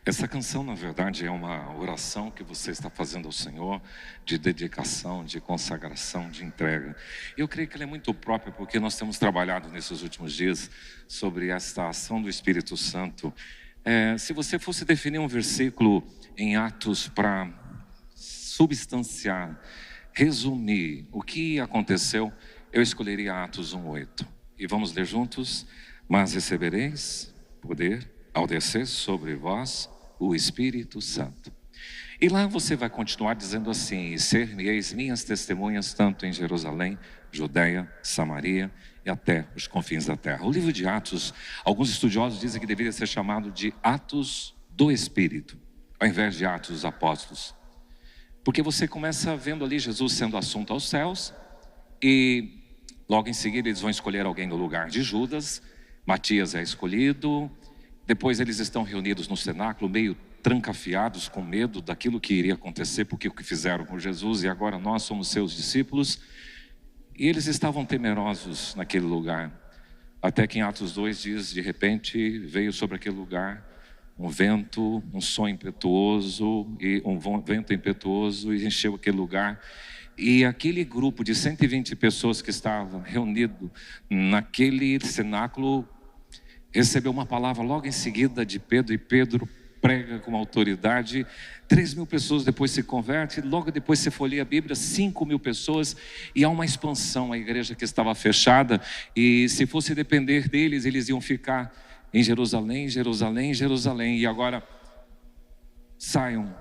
Essa canção, na verdade, é uma oração que você está fazendo ao Senhor, de dedicação, de consagração, de entrega. Eu creio que ela é muito própria, porque nós temos trabalhado nesses últimos dias sobre esta ação do Espírito Santo. Se você fosse definir um versículo em Atos para substanciar, resumir o que aconteceu, eu escolheria Atos 1:8. E vamos ler juntos? Mas recebereis poder ao descer sobre vós o Espírito Santo. E lá você vai continuar dizendo assim: e ser-me-eis minhas testemunhas, tanto em Jerusalém, Judeia, Samaria e até os confins da terra. O livro de Atos, alguns estudiosos dizem que deveria ser chamado de Atos do Espírito, ao invés de Atos dos Apóstolos. Porque você começa vendo ali Jesus sendo assunto aos céus, e logo em seguida eles vão escolher alguém no lugar de Judas. Matias é escolhido. Depois eles estão reunidos no cenáculo, meio trancafiados, com medo daquilo que iria acontecer, porque o que fizeram com Jesus, e agora nós somos seus discípulos. E eles estavam temerosos naquele lugar, até que em Atos 2 diz: de repente veio sobre aquele lugar um vento, um som impetuoso, e vento impetuoso, e encheu aquele lugar. E aquele grupo de 120 pessoas que estavam reunidos naquele cenáculo recebeu uma palavra logo em seguida de Pedro, e Pedro prega com autoridade. 3.000 pessoas depois se convertem, logo depois você folheia a Bíblia, 5.000 pessoas, e há uma expansão. A igreja que estava fechada, e se fosse depender deles, eles iam ficar em Jerusalém, Jerusalém, Jerusalém, e agora saiam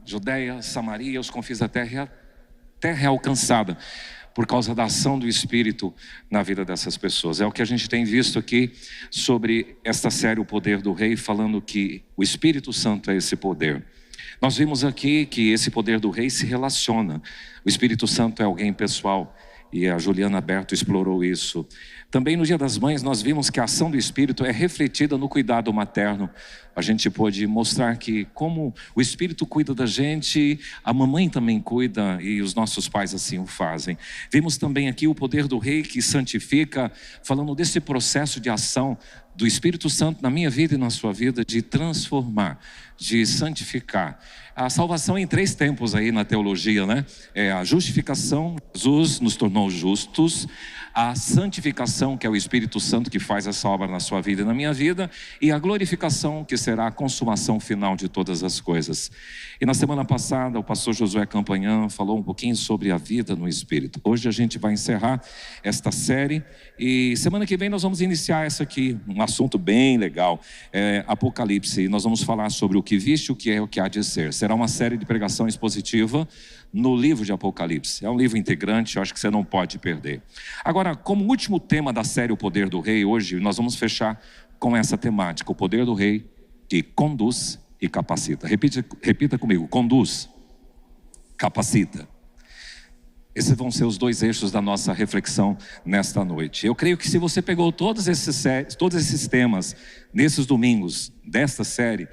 Judeia, Samaria, os confins da terra, terra é alcançada por causa da ação do Espírito na vida dessas pessoas. É o que a gente tem visto aqui sobre esta série O Poder do Rei, falando que o Espírito Santo é esse poder. Nós vimos aqui que esse poder do Rei se relaciona. O Espírito Santo é alguém pessoal, e a Juliana Berto explorou isso. Também no Dia das Mães nós vimos que a ação do Espírito é refletida no cuidado materno. A gente pôde mostrar que como o Espírito cuida da gente, a mamãe também cuida, e os nossos pais assim o fazem. Vimos também aqui o poder do Rei que santifica, falando desse processo de ação do Espírito Santo na minha vida e na sua vida, de transformar, de santificar. A salvação em 3 tempos aí na teologia, né? É a justificação, Jesus nos tornou justos; a santificação, que é o Espírito Santo que faz essa obra na sua vida e na minha vida; e a glorificação, que será a consumação final de todas as coisas. E na semana passada o pastor Josué Campanhã falou um pouquinho sobre a vida no Espírito. Hoje a gente vai encerrar esta série, e semana que vem nós vamos iniciar essa aqui, um assunto bem legal, Apocalipse. E nós vamos falar sobre o que viste, o que é, o que há de ser. Será uma série de pregação expositiva no livro de Apocalipse. É um livro integrante, eu acho que você não pode perder. Agora, como último tema da série O Poder do Rei, hoje nós vamos fechar com essa temática: o poder do Rei que conduz e capacita. Repita comigo: conduz, capacita. Esses vão ser os 2 eixos da nossa reflexão nesta noite. Eu creio que se você pegou todos esses temas nesses domingos desta série,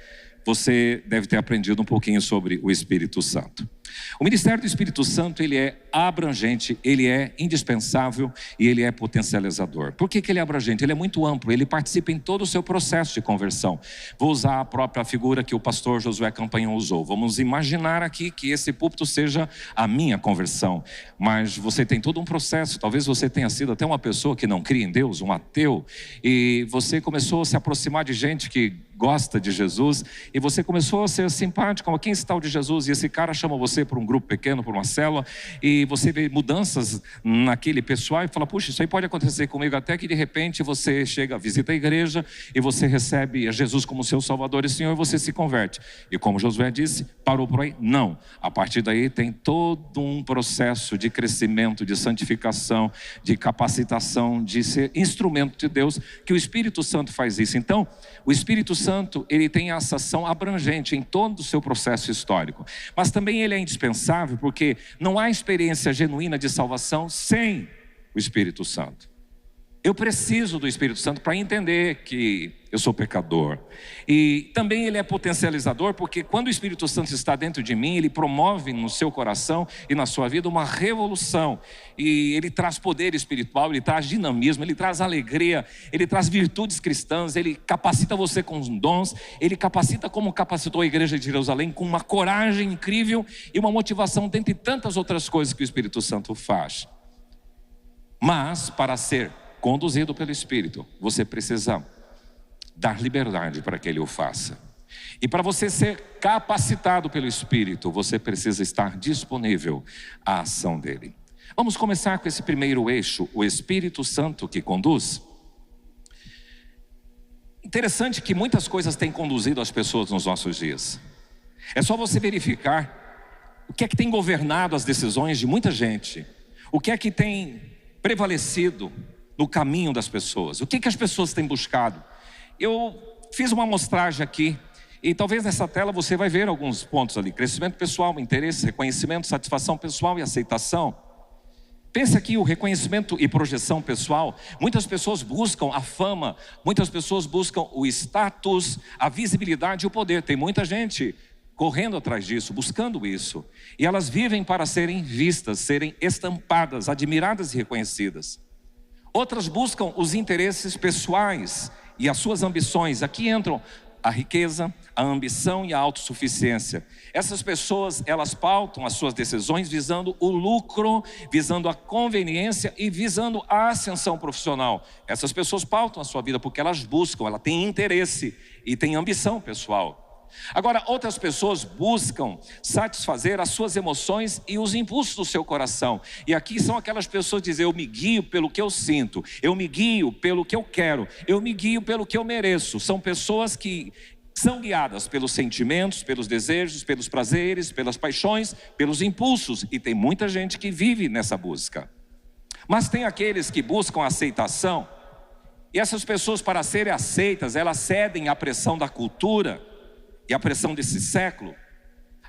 você deve ter aprendido um pouquinho sobre o Espírito Santo. O ministério do Espírito Santo, ele é abrangente, ele é indispensável e ele é potencializador. Por que ele é abrangente? Ele é muito amplo, ele participa em todo o seu processo de conversão. Vou usar a própria figura que o pastor Josué Campanhã usou. Vamos imaginar aqui que esse púlpito seja a minha conversão, mas você tem todo um processo. Talvez você tenha sido até uma pessoa que não cria em Deus, um ateu, e você começou a se aproximar de gente que gosta de Jesus, e você começou a ser simpático. Quem é esse tal de Jesus? E esse cara chama você para um grupo pequeno, para uma célula, e você vê mudanças naquele pessoal e fala: puxa, isso aí pode acontecer comigo. Até que de repente você chega, visita a igreja, e você recebe Jesus como seu Salvador e Senhor, e você se converte. E como Josué disse, parou por aí? Não. A partir daí tem todo um processo de crescimento, de santificação, de capacitação, de ser instrumento de Deus, que o Espírito Santo faz isso. Então, o Espírito Santo, ele tem essa ação abrangente em todo o seu processo histórico. Mas também ele é indispensável, porque não há experiência genuína de salvação sem o Espírito Santo. Eu preciso do Espírito Santo para entender que eu sou pecador. E também ele é potencializador, porque quando o Espírito Santo está dentro de mim, ele promove no seu coração e na sua vida uma revolução. E ele traz poder espiritual, ele traz dinamismo, ele traz alegria, ele traz virtudes cristãs, ele capacita você com os dons, ele capacita como capacitou a igreja de Jerusalém, com uma coragem incrível e uma motivação dentre tantas outras coisas que o Espírito Santo faz. Mas para ser conduzido pelo Espírito, você precisa dar liberdade para que Ele o faça. E para você ser capacitado pelo Espírito, você precisa estar disponível à ação dEle. Vamos começar com esse primeiro eixo, o Espírito Santo que conduz. Interessante que muitas coisas têm conduzido as pessoas nos nossos dias. É só você verificar o que é que tem governado as decisões de muita gente. O que é que tem prevalecido no caminho das pessoas. O que as pessoas têm buscado? Eu fiz uma amostragem aqui e talvez nessa tela você vai ver alguns pontos ali: crescimento pessoal, interesse, reconhecimento, satisfação pessoal e aceitação. Pense aqui o reconhecimento e projeção pessoal. Muitas pessoas buscam a fama, muitas pessoas buscam o status, a visibilidade e o poder. Tem muita gente correndo atrás disso, buscando isso. E elas vivem para serem vistas, serem estampadas, admiradas e reconhecidas. Outras buscam os interesses pessoais e as suas ambições. Aqui entram a riqueza, a ambição e a autossuficiência. Essas pessoas, elas pautam as suas decisões visando o lucro, visando a conveniência e visando a ascensão profissional. Essas pessoas pautam a sua vida porque elas buscam, elas têm interesse e têm ambição pessoal. Agora, outras pessoas buscam satisfazer as suas emoções e os impulsos do seu coração. E aqui são aquelas pessoas que dizem: eu me guio pelo que eu sinto, eu me guio pelo que eu quero, eu me guio pelo que eu mereço. São pessoas que são guiadas pelos sentimentos, pelos desejos, pelos prazeres, pelas paixões, pelos impulsos. E tem muita gente que vive nessa busca. Mas tem aqueles que buscam aceitação. E essas pessoas, para serem aceitas, elas cedem à pressão da cultura e a pressão desse século.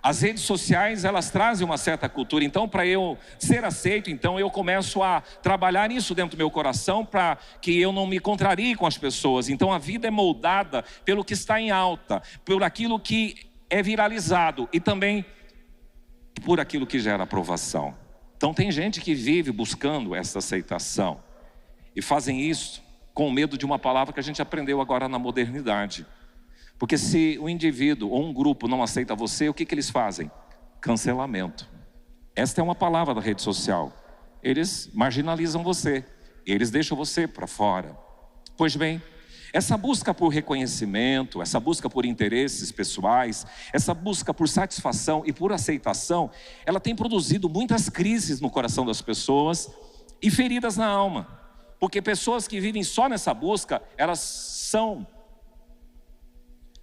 As redes sociais, elas trazem uma certa cultura. Então, para eu ser aceito, então eu começo a trabalhar isso dentro do meu coração, para que eu não me contrarie com as pessoas. Então a vida é moldada pelo que está em alta, por aquilo que é viralizado e também por aquilo que gera aprovação. Então tem gente que vive buscando essa aceitação e fazem isso com medo de uma palavra que a gente aprendeu agora na modernidade. Porque se o indivíduo ou um grupo não aceita você, o que eles fazem? Cancelamento. Esta é uma palavra da rede social. Eles marginalizam você, eles deixam você para fora. Pois bem, essa busca por reconhecimento, essa busca por interesses pessoais, essa busca por satisfação e por aceitação, ela tem produzido muitas crises no coração das pessoas e feridas na alma. Porque pessoas que vivem só nessa busca, elas são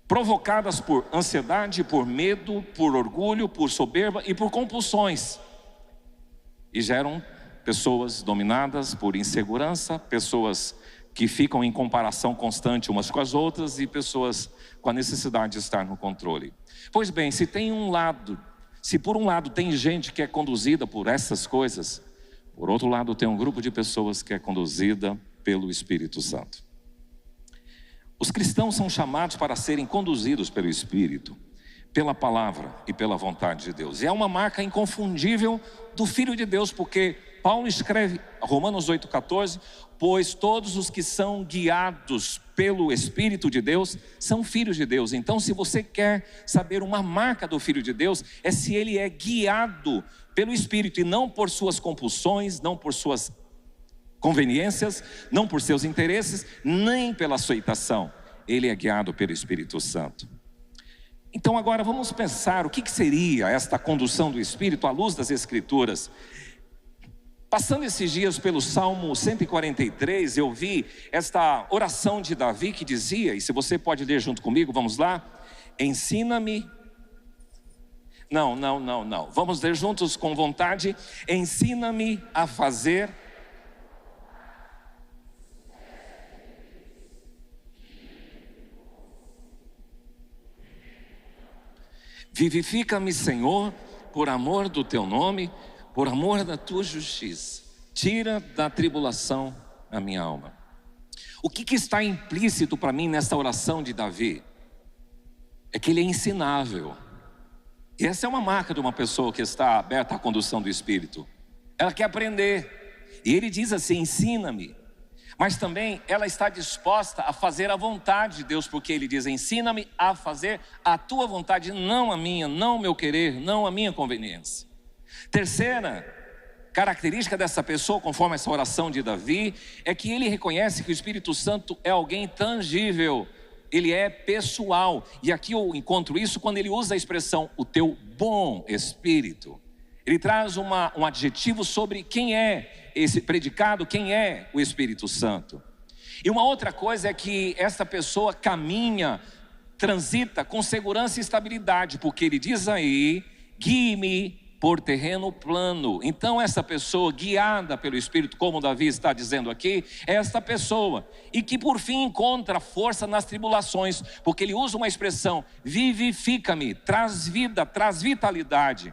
provocadas por ansiedade, por medo, por orgulho, por soberba e por compulsões. E geram pessoas dominadas por insegurança, pessoas que ficam em comparação constante umas com as outras e pessoas com a necessidade de estar no controle. Pois bem, se por um lado tem gente que é conduzida por essas coisas, por outro lado tem um grupo de pessoas que é conduzida pelo Espírito Santo. Os cristãos são chamados para serem conduzidos pelo Espírito, pela palavra e pela vontade de Deus. E é uma marca inconfundível do Filho de Deus, porque Paulo escreve, Romanos 8,14, pois todos os que são guiados pelo Espírito de Deus são filhos de Deus. Então, se você quer saber uma marca do Filho de Deus, é se ele é guiado pelo Espírito e não por suas compulsões, não por suas conveniências, não por seus interesses, nem pela aceitação. Ele é guiado pelo Espírito Santo. Então agora vamos pensar o que seria esta condução do Espírito à luz das Escrituras. Passando esses dias pelo Salmo 143, eu vi esta oração de Davi que dizia, e se você pode ler junto comigo, vamos lá. Ensina-me. Não. Vamos ler juntos com vontade. Ensina-me a fazer. Vivifica-me, Senhor, por amor do teu nome, por amor da tua justiça. Tira da tribulação a minha alma. O que está implícito para mim nessa oração de Davi? É que ele é ensinável. E essa é uma marca de uma pessoa que está aberta à condução do Espírito. Ela quer aprender. E ele diz assim: ensina-me. Mas também ela está disposta a fazer a vontade de Deus, porque ele diz: ensina-me a fazer a tua vontade, não a minha, não o meu querer, não a minha conveniência. Terceira característica dessa pessoa, conforme essa oração de Davi, é que ele reconhece que o Espírito Santo é alguém tangível, ele é pessoal. E aqui eu encontro isso quando ele usa a expressão o teu bom Espírito. Ele traz um adjetivo sobre quem é esse predicado, quem é o Espírito Santo. E uma outra coisa é que esta pessoa caminha, transita com segurança e estabilidade, porque ele diz aí: guie-me por terreno plano. Então essa pessoa guiada pelo Espírito, como Davi está dizendo aqui, é esta pessoa, e que por fim encontra força nas tribulações, porque ele usa uma expressão: vivifica-me, traz vida, traz vitalidade.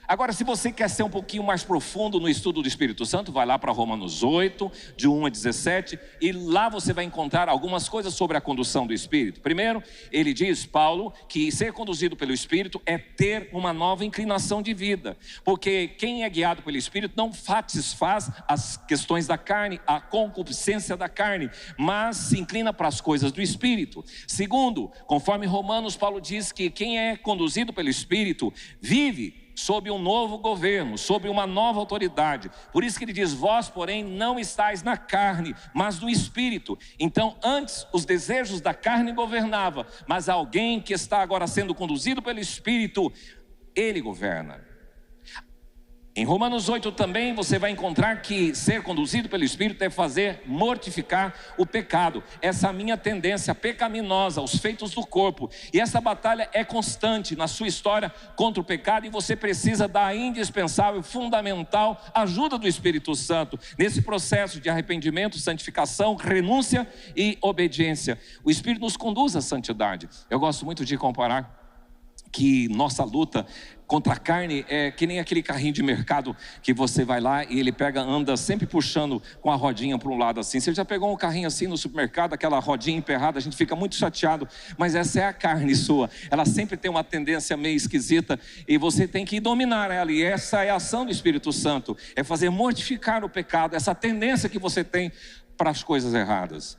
Agora, se você quer ser um pouquinho mais profundo no estudo do Espírito Santo, vai lá para Romanos 8, de 1 a 17, e lá você vai encontrar algumas coisas sobre a condução do Espírito. Primeiro, ele diz, Paulo, que ser conduzido pelo Espírito é ter uma nova inclinação de vida, porque quem é guiado pelo Espírito não satisfaz as questões da carne, a concupiscência da carne, mas se inclina para as coisas do Espírito. Segundo, conforme Romanos, Paulo diz que quem é conduzido pelo Espírito vive sob um novo governo, sob uma nova autoridade. Por isso que ele diz: vós, porém, não estáis na carne, mas no Espírito. Então, antes os desejos da carne governavam, mas alguém que está agora sendo conduzido pelo Espírito, ele governa. Em Romanos 8 também você vai encontrar que ser conduzido pelo Espírito é fazer mortificar o pecado. Essa minha tendência pecaminosa, os feitos do corpo. E essa batalha é constante na sua história contra o pecado, e você precisa da indispensável, fundamental ajuda do Espírito Santo nesse processo de arrependimento, santificação, renúncia e obediência. O Espírito nos conduz à santidade. Eu gosto muito de comparar que nossa luta contra a carne é que nem aquele carrinho de mercado que você vai lá e ele pega, anda sempre puxando com a rodinha para um lado assim. Você já pegou um carrinho assim no supermercado, aquela rodinha emperrada, a gente fica muito chateado, mas essa é a carne sua, ela sempre tem uma tendência meio esquisita e você tem que dominar ela, e essa é a ação do Espírito Santo, é fazer mortificar o pecado, essa tendência que você tem para as coisas erradas.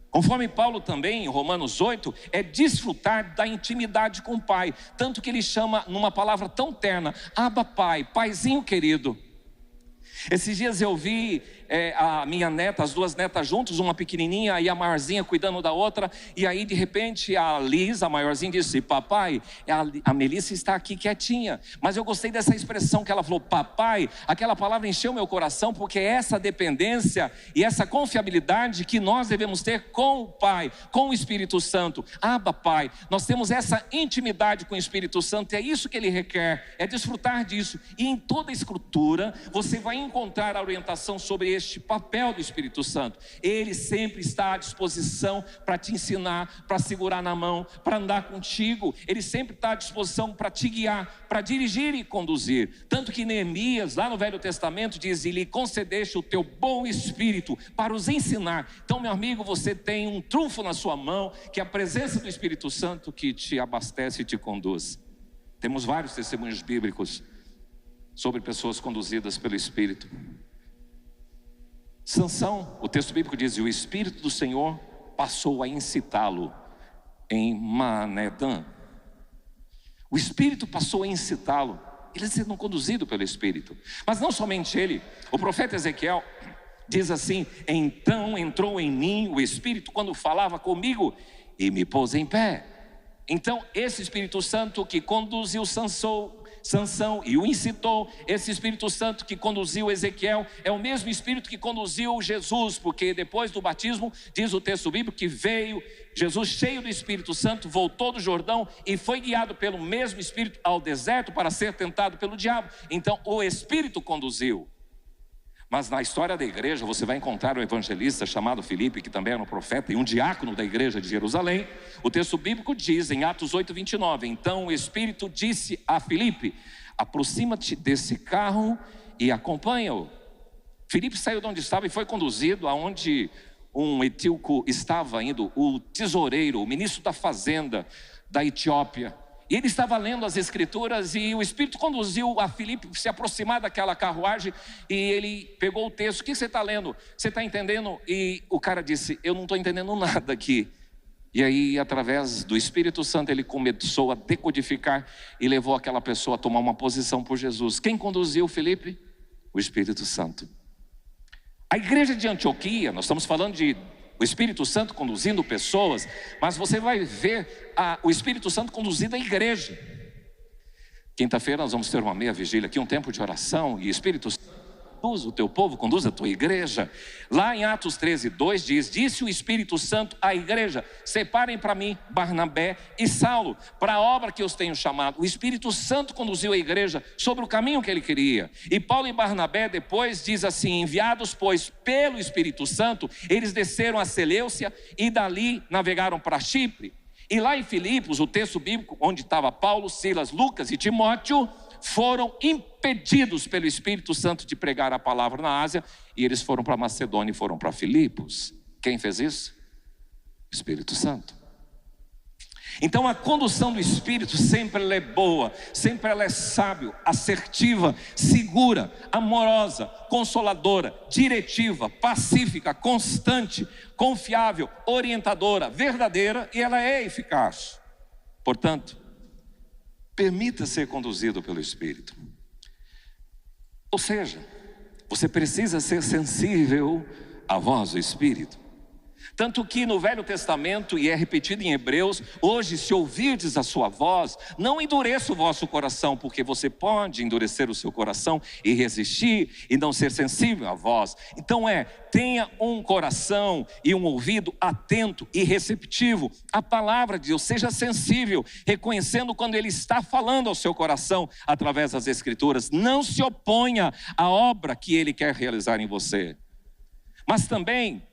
Conforme Paulo também, em Romanos 8, é desfrutar da intimidade com o Pai. Tanto que ele chama, numa palavra tão terna, Abba Pai, Paizinho querido. Esses dias eu vi a minha neta, as duas netas juntos, uma pequenininha e a maiorzinha cuidando da outra. E aí de repente a Liz, a maiorzinha, disse: papai, a Melissa está aqui quietinha. Mas eu gostei dessa expressão que ela falou, papai. Aquela palavra encheu meu coração, porque é essa dependência e essa confiabilidade que nós devemos ter com o Pai, com o Espírito Santo. Abba Pai, nós temos essa intimidade com o Espírito Santo, e é isso que ele requer, é desfrutar disso. E em toda a Escritura você vai encontrar a orientação sobre este papel do Espírito Santo. Ele sempre está à disposição para te ensinar, para segurar na mão, para andar contigo. Ele sempre está à disposição para te guiar, para dirigir e conduzir. Tanto que Neemias, lá no Velho Testamento, diz: e lhe concedeste o teu bom Espírito para os ensinar. Então, meu amigo, você tem um trunfo na sua mão, que é a presença do Espírito Santo, que te abastece e te conduz. Temos vários testemunhos bíblicos sobre pessoas conduzidas pelo Espírito. Sansão, o texto bíblico diz: e o Espírito do Senhor passou a incitá-lo em Manedã. O Espírito passou a incitá-lo, ele sendo conduzido pelo Espírito. Mas não somente ele, o profeta Ezequiel diz assim: então entrou em mim o Espírito quando falava comigo e me pôs em pé. Então esse Espírito Santo que conduziu Sansão e o incitou, esse Espírito Santo que conduziu Ezequiel, é o mesmo Espírito que conduziu Jesus, porque depois do batismo, diz o texto bíblico, que veio Jesus cheio do Espírito Santo, voltou do Jordão e foi guiado pelo mesmo Espírito ao deserto para ser tentado pelo diabo. Então o Espírito conduziu. Mas na história da igreja você vai encontrar um evangelista chamado Filipe, que também era um profeta e um diácono da igreja de Jerusalém. O texto bíblico diz em Atos 8:29, então o Espírito disse a Filipe: aproxima-te desse carro e acompanha-o. Filipe saiu de onde estava e foi conduzido aonde um etíope estava indo, o tesoureiro, o ministro da fazenda da Etiópia, e ele estava lendo as escrituras e o Espírito conduziu a Filipe se aproximar daquela carruagem e ele pegou o texto. O que você está lendo? Você está entendendo? E o cara disse: eu não estou entendendo nada aqui. E aí, através do Espírito Santo, ele começou a decodificar e levou aquela pessoa a tomar uma posição por Jesus. Quem conduziu Filipe? O Espírito Santo. A igreja de Antioquia, nós estamos falando de o Espírito Santo conduzindo pessoas, mas você vai ver o Espírito Santo conduzindo a igreja. Quinta-feira nós vamos ter uma meia vigília aqui, um tempo de oração, e o Espírito Santo conduz o teu povo, conduz a tua igreja. Lá em Atos 13:2 diz: disse o Espírito Santo à igreja: separem para mim Barnabé e Saulo para a obra que eu os tenho chamado. O Espírito Santo conduziu a igreja sobre o caminho que ele queria. E Paulo e Barnabé depois diz assim: enviados pois pelo Espírito Santo, eles desceram a Seleucia e dali navegaram para Chipre. E lá em Filipos, o texto bíblico onde estava Paulo, Silas, Lucas e Timóteo, foram impedidos pelo Espírito Santo de pregar a palavra na Ásia, e eles foram para Macedônia e foram para Filipos. Quem fez isso? O Espírito Santo. Então a condução do Espírito sempre ela é boa, sempre ela é sábio, assertiva, segura, amorosa, consoladora, diretiva, pacífica, constante, confiável, orientadora, verdadeira, e ela é eficaz. Portanto, permita ser conduzido pelo Espírito. Ou seja, você precisa ser sensível à voz do Espírito. Tanto que no Velho Testamento, e é repetido em Hebreus: hoje se ouvirdes a sua voz, não endureça o vosso coração, porque você pode endurecer o seu coração e resistir e não ser sensível à voz. Então tenha um coração e um ouvido atento e receptivo à palavra de Deus. Seja sensível, reconhecendo quando Ele está falando ao seu coração através das Escrituras. Não se oponha à obra que Ele quer realizar em você. Mas também,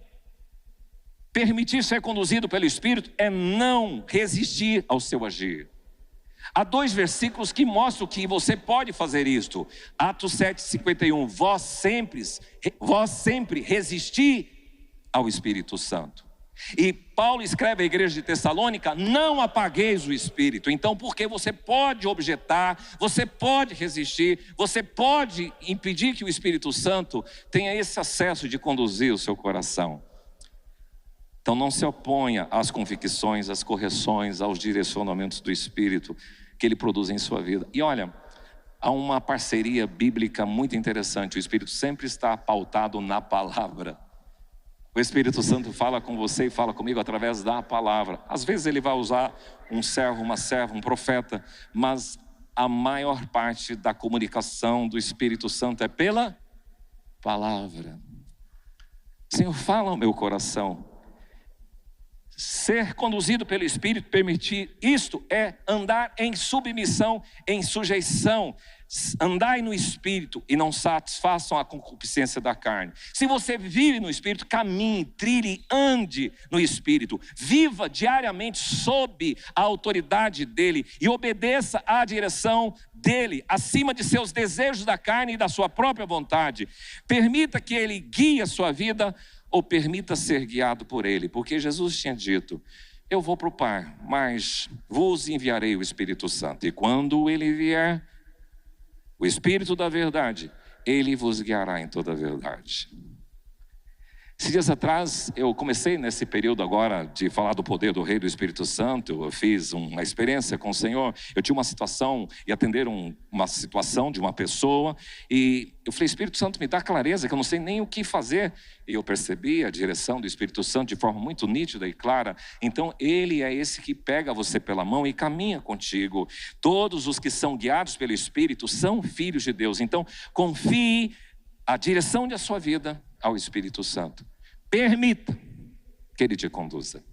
permitir ser conduzido pelo Espírito é não resistir ao seu agir. Há 2 versículos que mostram que você pode fazer isto. Atos 7:51, vós sempre resisti ao Espírito Santo. E Paulo escreve à igreja de Tessalônica: não apagueis o Espírito. Então, porque você pode objetar, você pode resistir, você pode impedir que o Espírito Santo tenha esse acesso de conduzir o seu coração. Então não se oponha às convicções, às correções, aos direcionamentos do Espírito que Ele produz em sua vida. E olha, há uma parceria bíblica muito interessante. O Espírito sempre está pautado na palavra. O Espírito Santo fala com você e fala comigo através da palavra. Às vezes Ele vai usar um servo, uma serva, um profeta, mas a maior parte da comunicação do Espírito Santo é pela palavra. Senhor, fala ao meu coração. Ser conduzido pelo Espírito, permitir isto, é andar em submissão, em sujeição. Andai no Espírito e não satisfaçam a concupiscência da carne. Se você vive no Espírito, caminhe, trilhe, ande no Espírito. Viva diariamente sob a autoridade dEle e obedeça à direção dEle, acima de seus desejos da carne e da sua própria vontade. Permita que Ele guie a sua vida, ou permita ser guiado por Ele, porque Jesus tinha dito: eu vou para o Pai, mas vos enviarei o Espírito Santo, e quando Ele vier, o Espírito da verdade, Ele vos guiará em toda a verdade. Esses dias atrás, eu comecei nesse período agora de falar do poder do Rei do Espírito Santo. Eu fiz uma experiência com o Senhor. Eu tinha uma situação e atenderam uma situação de uma pessoa. E eu falei: Espírito Santo, me dá clareza, que eu não sei nem o que fazer. E eu percebi a direção do Espírito Santo de forma muito nítida e clara. Então Ele é esse que pega você pela mão e caminha contigo. Todos os que são guiados pelo Espírito são filhos de Deus. Então confie a direção da sua vida ao Espírito Santo. Permita que Ele te conduza.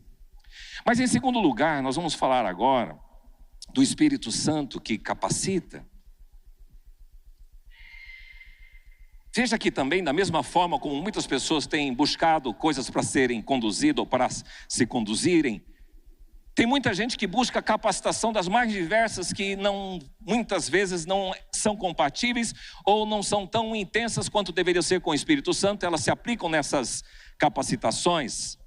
Mas em segundo lugar, nós vamos falar agora do Espírito Santo que capacita. Veja que também, da mesma forma como muitas pessoas têm buscado coisas para serem conduzidas ou para se conduzirem, tem muita gente que busca capacitação das mais diversas, que muitas vezes não são compatíveis ou não são tão intensas quanto deveriam ser com o Espírito Santo. Elas se aplicam nessas capacitações.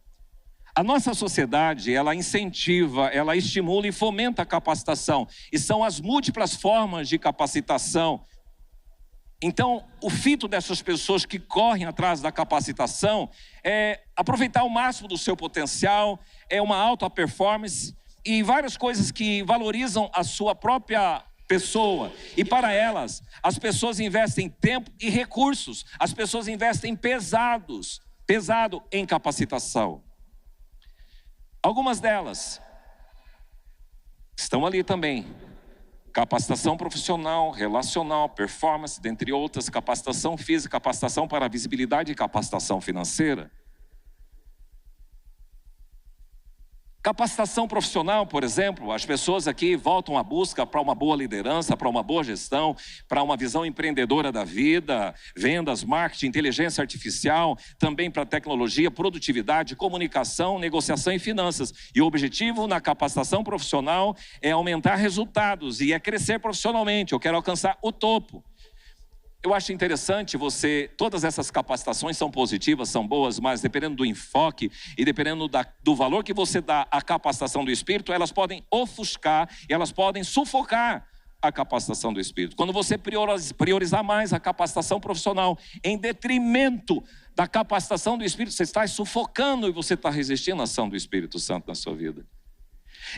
A nossa sociedade, ela incentiva, ela estimula e fomenta a capacitação. E são as múltiplas formas de capacitação. Então, o fito dessas pessoas que correm atrás da capacitação é aproveitar o máximo do seu potencial, é uma alta performance e várias coisas que valorizam a sua própria pessoa. E para elas, as pessoas investem tempo e recursos. As pessoas investem pesado em capacitação. Algumas delas estão ali também. Capacitação profissional, relacional, performance, dentre outras, capacitação física, capacitação para visibilidade e capacitação financeira. Capacitação profissional, por exemplo, as pessoas aqui voltam à busca para uma boa liderança, para uma boa gestão, para uma visão empreendedora da vida, vendas, marketing, inteligência artificial, também para tecnologia, produtividade, comunicação, negociação e finanças. E o objetivo na capacitação profissional é aumentar resultados e é crescer profissionalmente. Eu quero alcançar o topo. Eu acho interessante todas essas capacitações são positivas, são boas, mas dependendo do enfoque e dependendo do valor que você dá à capacitação do Espírito, elas podem ofuscar e elas podem sufocar a capacitação do Espírito. Quando você priorizar mais a capacitação profissional em detrimento da capacitação do Espírito, você está sufocando e você está resistindo à ação do Espírito Santo na sua vida.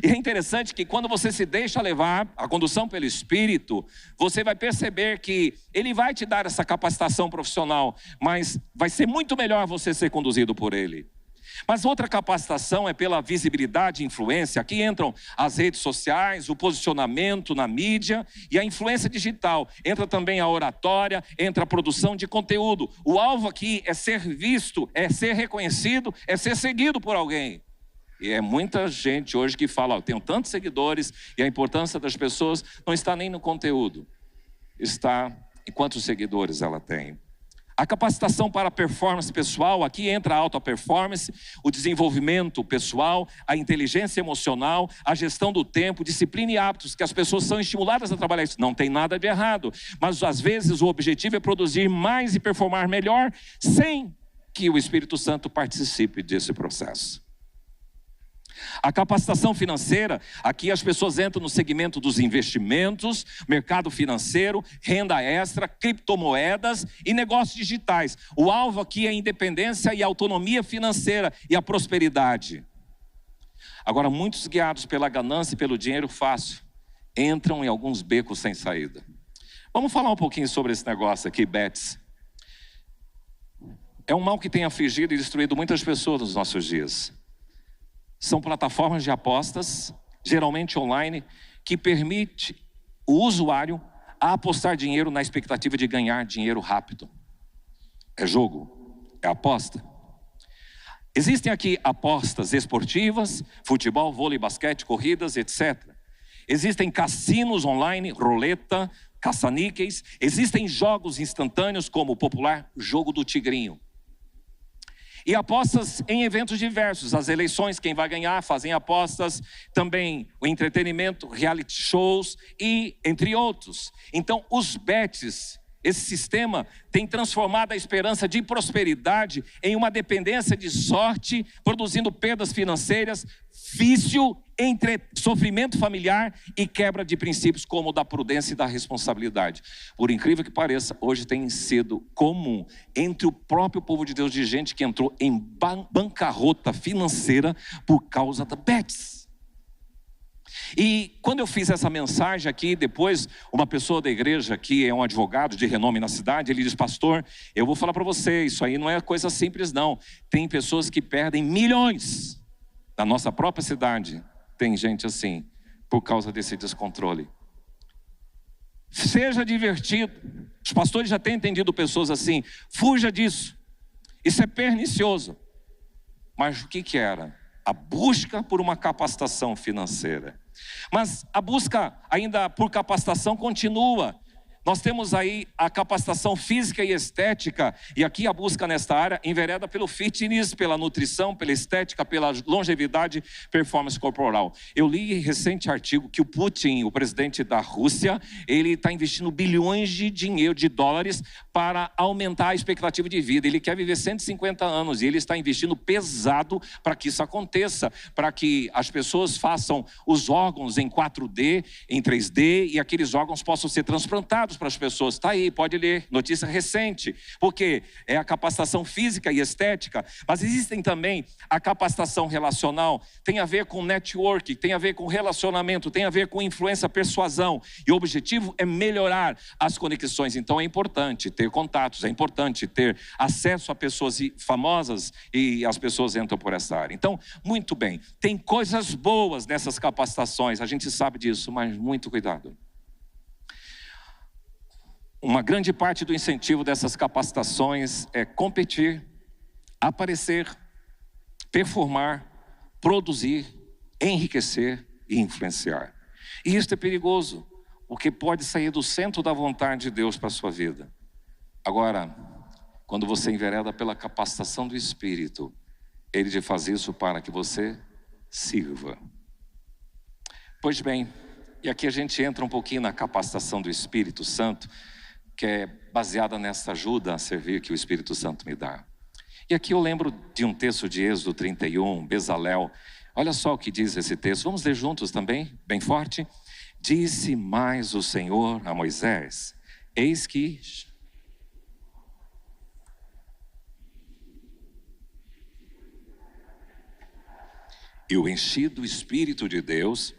E é interessante que quando você se deixa levar a condução pelo Espírito, você vai perceber que Ele vai te dar essa capacitação profissional, mas vai ser muito melhor você ser conduzido por Ele. Mas outra capacitação é pela visibilidade e influência. Aqui entram as redes sociais, o posicionamento na mídia e a influência digital. Entra também a oratória, entra a produção de conteúdo. O alvo aqui é ser visto, é ser reconhecido, é ser seguido por alguém. E é muita gente hoje que fala, eu tenho tantos seguidores, e a importância das pessoas não está nem no conteúdo, está em quantos seguidores ela tem. A capacitação para a performance pessoal, aqui entra a alta performance, o desenvolvimento pessoal, a inteligência emocional, a gestão do tempo, disciplina e hábitos, que as pessoas são estimuladas a trabalhar isso. Não tem nada de errado, mas às vezes o objetivo é produzir mais e performar melhor, sem que o Espírito Santo participe desse processo. A capacitação financeira, aqui as pessoas entram no segmento dos investimentos, mercado financeiro, renda extra, criptomoedas e negócios digitais. O alvo aqui é a independência e a autonomia financeira e a prosperidade. Agora, muitos guiados pela ganância e pelo dinheiro fácil, entram em alguns becos sem saída. Vamos falar um pouquinho sobre esse negócio aqui, bets. É um mal que tem afligido e destruído muitas pessoas nos nossos dias. São plataformas de apostas, geralmente online, que permite o usuário a apostar dinheiro na expectativa de ganhar dinheiro rápido. É jogo, é aposta. Existem aqui apostas esportivas, futebol, vôlei, basquete, corridas, etc. Existem cassinos online, roleta, caça-níqueis. Existem jogos instantâneos como o popular jogo do tigrinho. E apostas em eventos diversos, as eleições, quem vai ganhar, fazem apostas, também o entretenimento, reality shows e entre outros. Então os bets, esse sistema tem transformado a esperança de prosperidade em uma dependência de sorte, produzindo perdas financeiras, vício, sofrimento familiar e quebra de princípios como o da prudência e da responsabilidade. Por incrível que pareça, hoje tem sido comum entre o próprio povo de Deus de gente que entrou em bancarrota financeira por causa da bets. E quando eu fiz essa mensagem aqui, depois uma pessoa da igreja que é um advogado de renome na cidade, ele diz, pastor, eu vou falar para você, isso aí não é coisa simples não. Tem pessoas que perdem milhões na nossa própria cidade. Tem gente assim, por causa desse descontrole. Seja divertido. Os pastores já têm entendido pessoas assim, fuja disso. Isso é pernicioso. Mas o que era? A busca por uma capacitação financeira. Mas a busca ainda por capacitação continua. Nós temos aí a capacitação física e estética, e aqui a busca nesta área envereda pelo fitness, pela nutrição, pela estética, pela longevidade, performance corporal. Eu li em recente artigo que o Putin, o presidente da Rússia, ele está investindo bilhões de dólares para aumentar a expectativa de vida. Ele quer viver 150 anos e ele está investindo pesado para que isso aconteça, para que as pessoas façam os órgãos em 4D, em 3D, e aqueles órgãos possam ser transplantados para as pessoas. Está aí, pode ler, notícia recente, porque é a capacitação física e estética, mas existem também a capacitação relacional, tem a ver com network, tem a ver com relacionamento, tem a ver com influência, persuasão, e o objetivo é melhorar as conexões. Então é importante ter contatos, é importante ter acesso a pessoas famosas, e as pessoas entram por essa área. Então, muito bem, tem coisas boas nessas capacitações, a gente sabe disso, mas muito cuidado. Uma grande parte do incentivo dessas capacitações é competir, aparecer, performar, produzir, enriquecer e influenciar. E isso é perigoso, porque pode sair do centro da vontade de Deus para a sua vida. Agora, quando você envereda pela capacitação do Espírito, Ele te faz isso para que você sirva. Pois bem, e aqui a gente entra um pouquinho na capacitação do Espírito Santo, que é baseada nessa ajuda a servir que o Espírito Santo me dá. E aqui eu lembro de um texto de Êxodo 31, Bezalel. Olha só o que diz esse texto, vamos ler juntos também, bem forte. Disse mais o Senhor a Moisés, eis que... E o enchi do Espírito de Deus,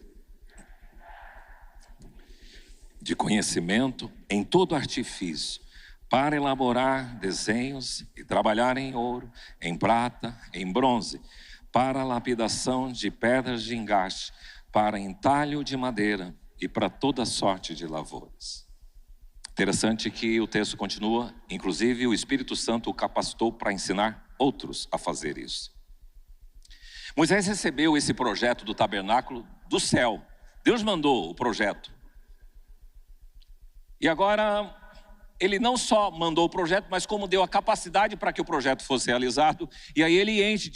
de conhecimento em todo artifício, para elaborar desenhos e trabalhar em ouro, em prata, em bronze, para a lapidação de pedras de engaste, para entalho de madeira e para toda sorte de lavouras. Interessante que o texto continua, inclusive o Espírito Santo o capacitou para ensinar outros a fazer isso. Moisés recebeu esse projeto do tabernáculo do céu. Deus mandou o projeto. E agora, ele não só mandou o projeto, mas como deu a capacidade para que o projeto fosse realizado. E aí ele enche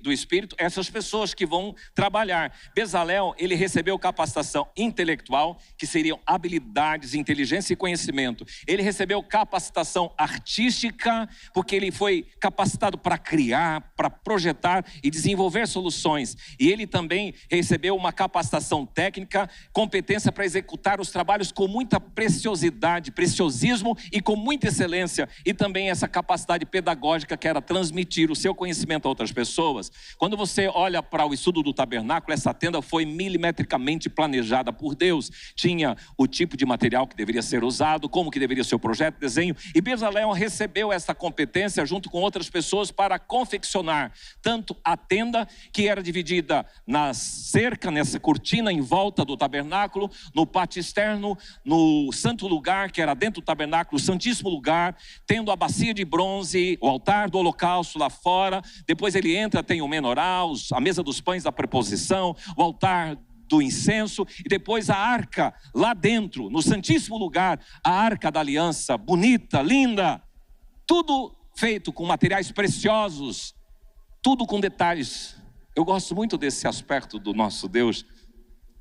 do Espírito essas pessoas que vão trabalhar. Bezalel, ele recebeu capacitação intelectual, que seriam habilidades, inteligência e conhecimento. Ele recebeu capacitação artística, porque ele foi capacitado para criar, para projetar e desenvolver soluções. E ele também recebeu uma capacitação técnica, competência para executar os trabalhos com muita preciosidade, preciosismo e com muita excelência, e também essa capacidade pedagógica que era transmitir o seu conhecimento a outras pessoas. Quando você olha para o estudo do tabernáculo, essa tenda foi milimetricamente planejada por Deus. Tinha o tipo de material que deveria ser usado, como que deveria ser o projeto, desenho, e Bezalel recebeu essa competência junto com outras pessoas para confeccionar tanto a tenda, que era dividida na cerca, nessa cortina em volta do tabernáculo, no pátio externo, no santo lugar que era dentro do tabernáculo, o santíssimo lugar, tendo a bacia de bronze, o altar do holocausto lá fora. Depois ele entra, tem o menorá, a mesa dos pães da preposição, o altar do incenso, e depois a arca lá dentro, no santíssimo lugar, a arca da aliança, bonita, linda, tudo feito com materiais preciosos, tudo com detalhes. Eu gosto muito desse aspecto do nosso Deus,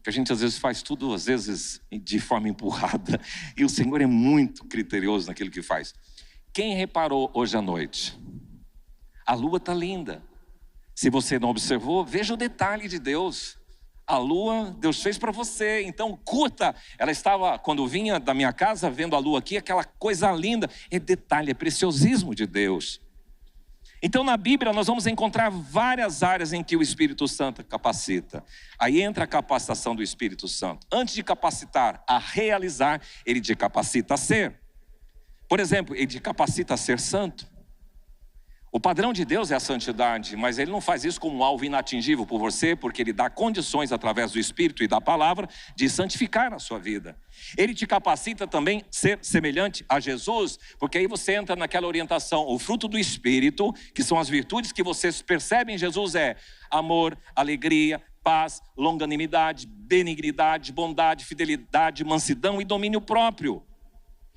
que a gente às vezes faz tudo, às vezes de forma empurrada, e o Senhor é muito criterioso naquilo que faz. Quem reparou hoje à noite? A lua está linda. Se você não observou, veja o detalhe de Deus. A lua Deus fez para você, então curta. Ela estava, quando vinha da minha casa, vendo a lua aqui, aquela coisa linda. É detalhe, é preciosismo de Deus. Então na Bíblia nós vamos encontrar várias áreas em que o Espírito Santo capacita. Aí entra a capacitação do Espírito Santo. Antes de capacitar a realizar, ele te capacita a ser. Por exemplo, ele te capacita a ser santo. O padrão de Deus é a santidade, mas Ele não faz isso como um alvo inatingível por você, porque Ele dá condições através do Espírito e da palavra de santificar a sua vida. Ele te capacita também a ser semelhante a Jesus, porque aí você entra naquela orientação, o fruto do Espírito, que são as virtudes que vocês percebem em Jesus, é amor, alegria, paz, longanimidade, benignidade, bondade, fidelidade, mansidão e domínio próprio.